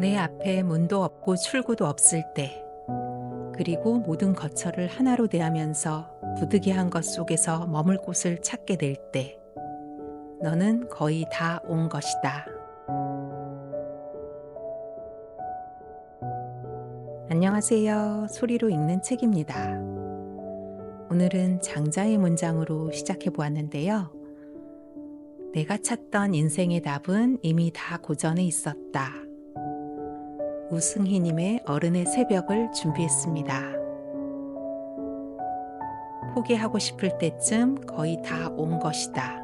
내 앞에 문도 없고 출구도 없을 때, 그리고 모든 거처를 하나로 대하면서 부득이한 것 속에서 머물 곳을 찾게 될 때, 너는 거의 다 온 것이다. 안녕하세요. 소리로 읽는 책입니다. 오늘은 장자의 문장으로 시작해 보았는데요. 내가 찾던 인생의 답은 이미 다 고전에 있었다. 우승희님의 어른의 새벽을 준비했습니다. 포기하고 싶을 때쯤 거의 다 온 것이다.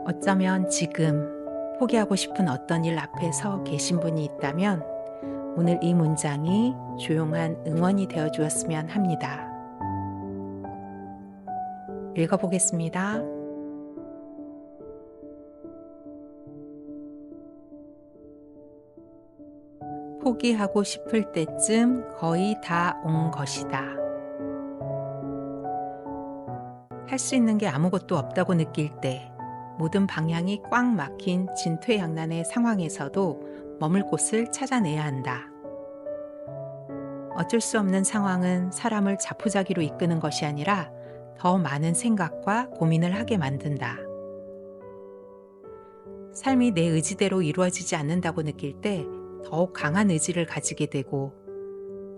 어쩌면 지금 포기하고 싶은 어떤 일 앞에 서 계신 분이 있다면 오늘 이 문장이 조용한 응원이 되어 주었으면 합니다. 읽어보겠습니다. 포기하고 싶을 때쯤 거의 다 온 것이다. 할 수 있는 게 아무것도 없다고 느낄 때, 모든 방향이 꽉 막힌 진퇴양난의 상황에서도 머물 곳을 찾아내야 한다. 어쩔 수 없는 상황은 사람을 자포자기로 이끄는 것이 아니라 더 많은 생각과 고민을 하게 만든다. 삶이 내 의지대로 이루어지지 않는다고 느낄 때 더욱 강한 의지를 가지게 되고,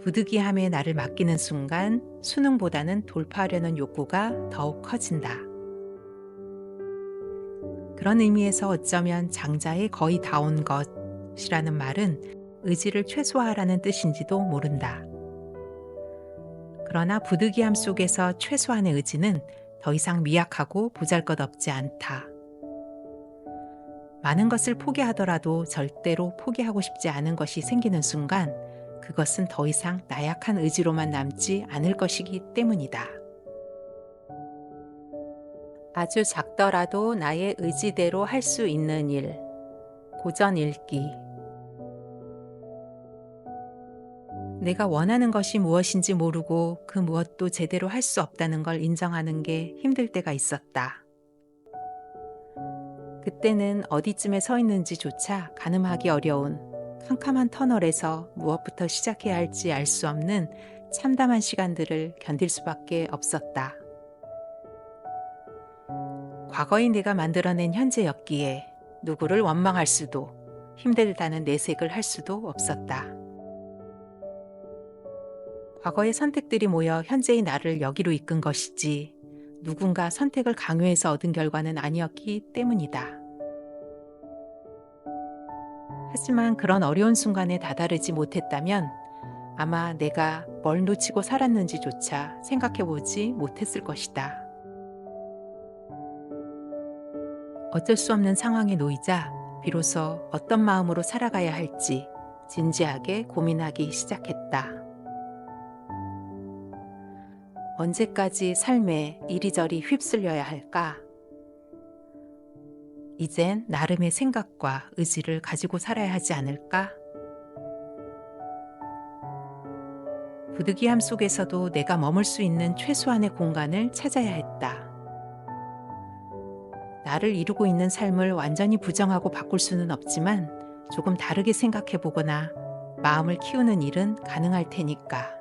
부득이함에 나를 맡기는 순간 수능보다는 돌파하려는 욕구가 더욱 커진다. 그런 의미에서 어쩌면 장자의 거의 다 온 것이라는 말은 의지를 최소화하라는 뜻인지도 모른다. 그러나 부득이함 속에서 최소한의 의지는 더 이상 미약하고 보잘것없지 않다. 많은 것을 포기하더라도 절대로 포기하고 싶지 않은 것이 생기는 순간 그것은 더 이상 나약한 의지로만 남지 않을 것이기 때문이다. 아주 작더라도 나의 의지대로 할 수 있는 일, 고전 읽기. 내가 원하는 것이 무엇인지 모르고 그 무엇도 제대로 할 수 없다는 걸 인정하는 게 힘들 때가 있었다. 그때는 어디쯤에 서 있는지조차 가늠하기 어려운 캄캄한 터널에서 무엇부터 시작해야 할지 알 수 없는 참담한 시간들을 견딜 수밖에 없었다. 과거의 내가 만들어낸 현재였기에 누구를 원망할 수도 힘들다는 내색을 할 수도 없었다. 과거의 선택들이 모여 현재의 나를 여기로 이끈 것이지 누군가 선택을 강요해서 얻은 결과는 아니었기 때문이다. 하지만 그런 어려운 순간에 다다르지 못했다면 아마 내가 뭘 놓치고 살았는지조차 생각해보지 못했을 것이다. 어쩔 수 없는 상황에 놓이자 비로소 어떤 마음으로 살아가야 할지 진지하게 고민하기 시작했다. 언제까지 삶에 이리저리 휩쓸려야 할까? 이젠 나름의 생각과 의지를 가지고 살아야 하지 않을까? 부득이함 속에서도 내가 머물 수 있는 최소한의 공간을 찾아야 했다. 나를 이루고 있는 삶을 완전히 부정하고 바꿀 수는 없지만 조금 다르게 생각해 보거나 마음을 키우는 일은 가능할 테니까.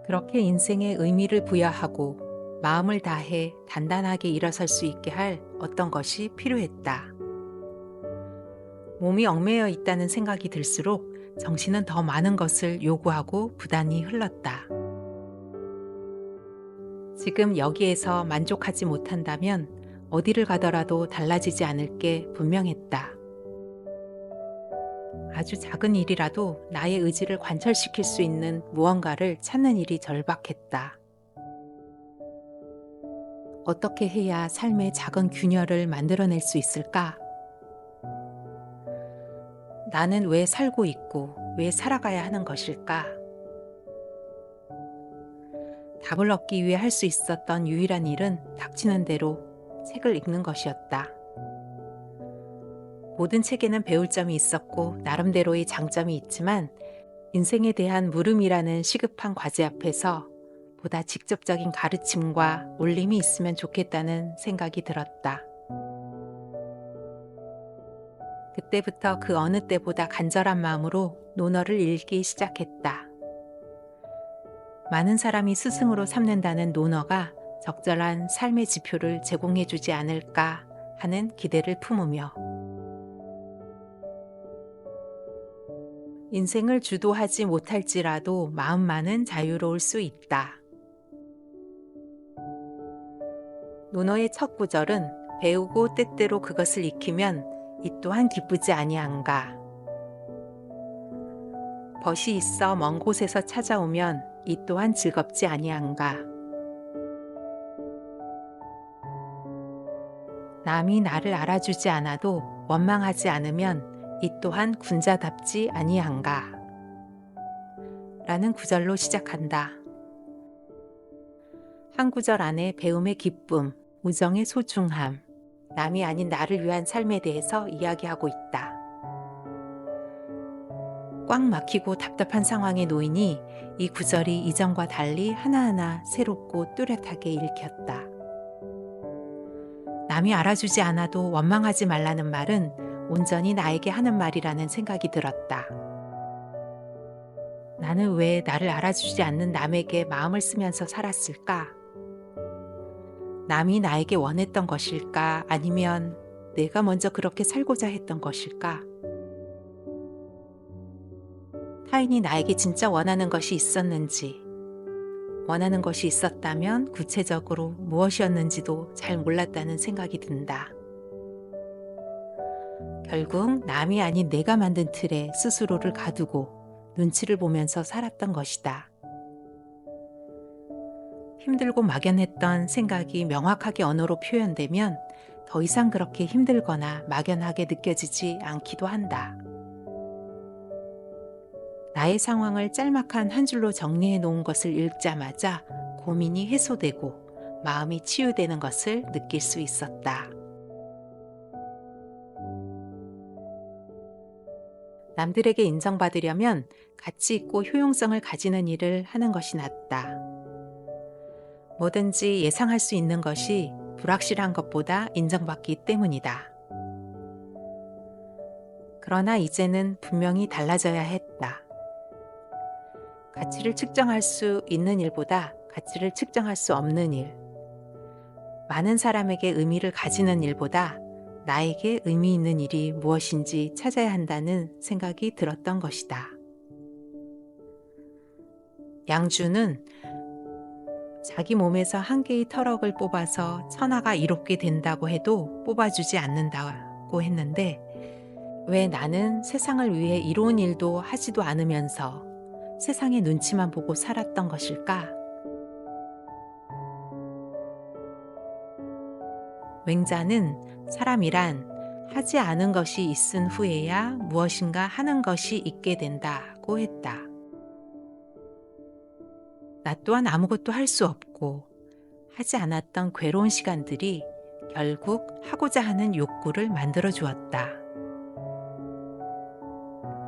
그렇게 인생에 의미를 부여하고 마음을 다해 단단하게 일어설 수 있게 할 어떤 것이 필요했다. 몸이 얽매여 있다는 생각이 들수록 정신은 더 많은 것을 요구하고 부단히 흘렀다. 지금 여기에서 만족하지 못한다면 어디를 가더라도 달라지지 않을 게 분명했다. 아주 작은 일이라도 나의 의지를 관철시킬 수 있는 무언가를 찾는 일이 절박했다. 어떻게 해야 삶의 작은 균열을 만들어낼 수 있을까? 나는 왜 살고 있고 왜 살아가야 하는 것일까? 답을 얻기 위해 할 수 있었던 유일한 일은 닥치는 대로 책을 읽는 것이었다. 모든 책에는 배울 점이 있었고 나름대로의 장점이 있지만 인생에 대한 물음이라는 시급한 과제 앞에서 보다 직접적인 가르침과 울림이 있으면 좋겠다는 생각이 들었다. 그때부터 그 어느 때보다 간절한 마음으로 논어를 읽기 시작했다. 많은 사람이 스승으로 삼는다는 논어가 적절한 삶의 지표를 제공해주지 않을까 하는 기대를 품으며 인생을 주도하지 못할지라도 마음만은 자유로울 수 있다. 논어의 첫 구절은 배우고 때때로 그것을 익히면 이 또한 기쁘지 아니한가. 벗이 있어 먼 곳에서 찾아오면 이 또한 즐겁지 아니한가. 남이 나를 알아주지 않아도 원망하지 않으면 이 또한 군자답지 아니한가. 라는 구절로 시작한다. 한 구절 안에 배움의 기쁨, 우정의 소중함, 남이 아닌 나를 위한 삶에 대해서 이야기하고 있다. 꽉 막히고 답답한 상황에 놓이니 이 구절이 이전과 달리 하나하나 새롭고 뚜렷하게 읽혔다. 남이 알아주지 않아도 원망하지 말라는 말은 온전히 나에게 하는 말이라는 생각이 들었다. 나는 왜 나를 알아주지 않는 남에게 마음을 쓰면서 살았을까? 남이 나에게 원했던 것일까? 아니면 내가 먼저 그렇게 살고자 했던 것일까? 타인이 나에게 진짜 원하는 것이 있었는지, 원하는 것이 있었다면 구체적으로 무엇이었는지도 잘 몰랐다는 생각이 든다. 결국 남이 아닌 내가 만든 틀에 스스로를 가두고 눈치를 보면서 살았던 것이다. 힘들고 막연했던 생각이 명확하게 언어로 표현되면 더 이상 그렇게 힘들거나 막연하게 느껴지지 않기도 한다. 나의 상황을 짤막한 한 줄로 정리해 놓은 것을 읽자마자 고민이 해소되고 마음이 치유되는 것을 느낄 수 있었다. 남들에게 인정받으려면 가치 있고 효용성을 가지는 일을 하는 것이 낫다. 뭐든지 예상할 수 있는 것이 불확실한 것보다 인정받기 때문이다. 그러나 이제는 분명히 달라져야 했다. 가치를 측정할 수 있는 일보다 가치를 측정할 수 없는 일, 많은 사람에게 의미를 가지는 일보다 나에게 의미 있는 일이 무엇인지 찾아야 한다는 생각이 들었던 것이다. 양주는 자기 몸에서 한 개의 털럭을 뽑아서 천하가 이롭게 된다고 해도 뽑아주지 않는다고 했는데 왜 나는 세상을 위해 이로운 일도 하지도 않으면서 세상의 눈치만 보고 살았던 것일까? 맹자는 사람이란 하지 않은 것이 있은 후에야 무엇인가 하는 것이 있게 된다고 했다. 나 또한 아무것도 할 수 없고 하지 않았던 괴로운 시간들이 결국 하고자 하는 욕구를 만들어 주었다.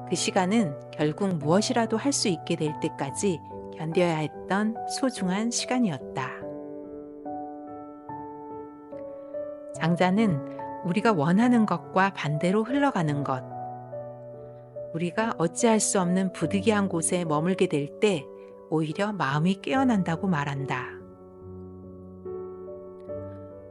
그 시간은 결국 무엇이라도 할 수 있게 될 때까지 견뎌야 했던 소중한 시간이었다. 장자는 우리가 원하는 것과 반대로 흘러가는 것, 우리가 어찌할 수 없는 부득이한 곳에 머물게 될 때 오히려 마음이 깨어난다고 말한다.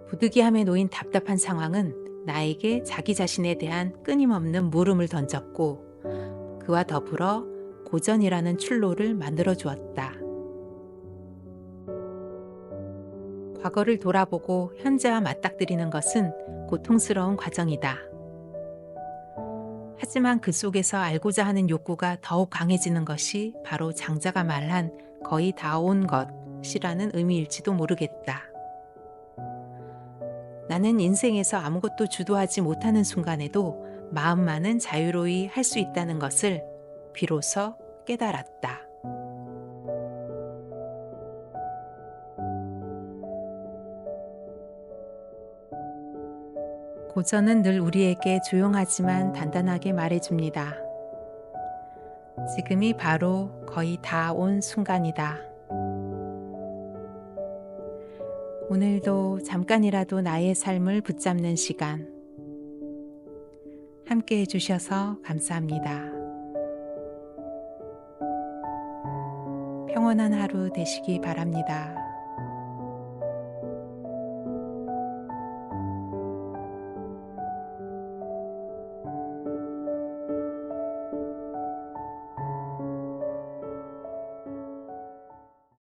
부득이함에 놓인 답답한 상황은 나에게 자기 자신에 대한 끊임없는 물음을 던졌고 그와 더불어 고전이라는 출로를 만들어 주었다. 과거를 돌아보고 현재와 맞닥뜨리는 것은 고통스러운 과정이다. 하지만 그 속에서 알고자 하는 욕구가 더욱 강해지는 것이 바로 장자가 말한 거의 다 온 것이라는 의미일지도 모르겠다. 나는 인생에서 아무것도 주도하지 못하는 순간에도 마음만은 자유로이 할 수 있다는 것을 비로소 깨달았다. 고전은 늘 우리에게 조용하지만 단단하게 말해줍니다. 지금이 바로 거의 다 온 순간이다. 오늘도 잠깐이라도 나의 삶을 붙잡는 시간, 함께 해주셔서 감사합니다. 평온한 하루 되시기 바랍니다.